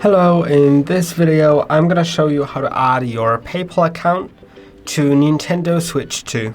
Hello, in this video I'm gonna show you how to add your PayPal account to Nintendo Switch 2.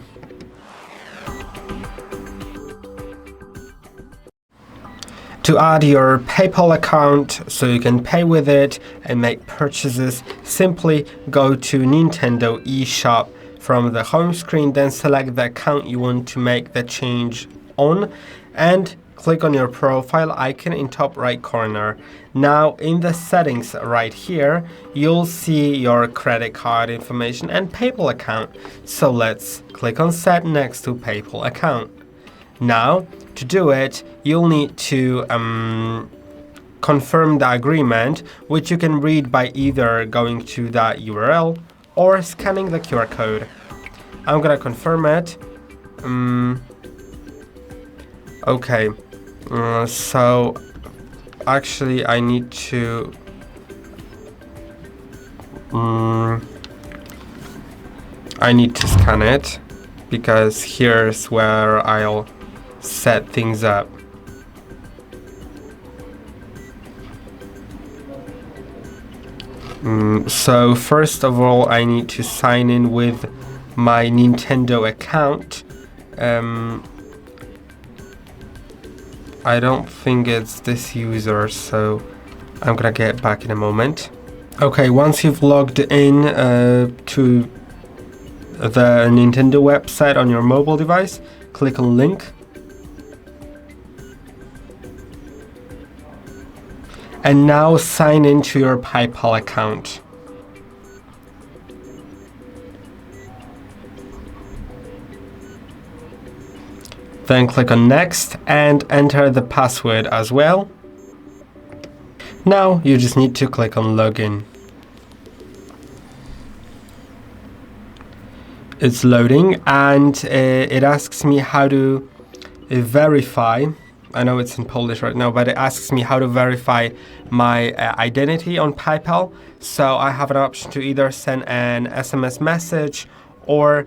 To add your PayPal account so you can pay with it and make purchases, simply go to Nintendo eShop from the home screen, then select the account you want to make the change on and click on your profile icon in top right corner. Now in the settings right here, you'll see your credit card information and PayPal account. So let's click on Set next to PayPal account. Now to do it, you'll need to confirm the agreement, which you can read by either going to that URL or scanning the QR code. I'm gonna confirm it. Okay. So actually I need to scan it, because here's where I'll set things up. So first of all, I need to sign in with my Nintendo account. I don't think it's this user, so I'm gonna get back in a moment. Okay, once you've logged in to the Nintendo website on your mobile device, click on link. And now sign into your PayPal account. Then click on next and enter the password as well. Now you just need to click on login. It's loading and it asks me how to verify. I know it's in Polish right now, but it asks me how to verify my identity on PayPal. So I have an option to either send an SMS message or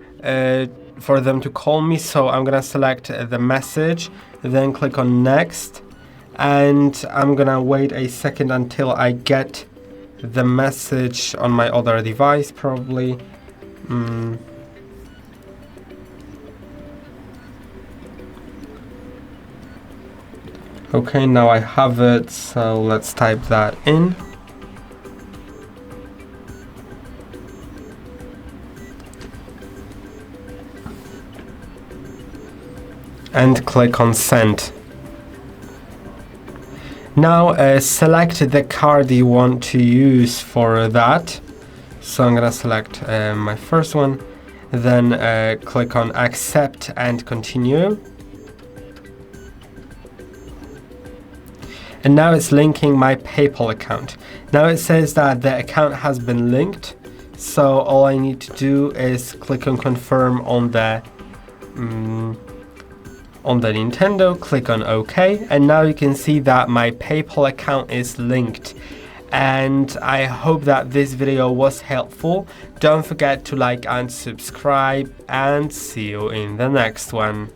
for them to call me. So I'm gonna select the message, then click on next, and I'm gonna wait a second until I get the message on my other device, probably. Okay, now I have it, so let's type that in. And click on send. Now select the card you want to use for that. So I'm gonna select my first one, then click on accept and continue. And now it's linking my PayPal account. Now it says that the account has been linked, so all I need to do is click on confirm on the Nintendo, click on OK, and now you can see that my PayPal account is linked. And I hope that this video was helpful. Don't forget to like and subscribe, and see you in the next one.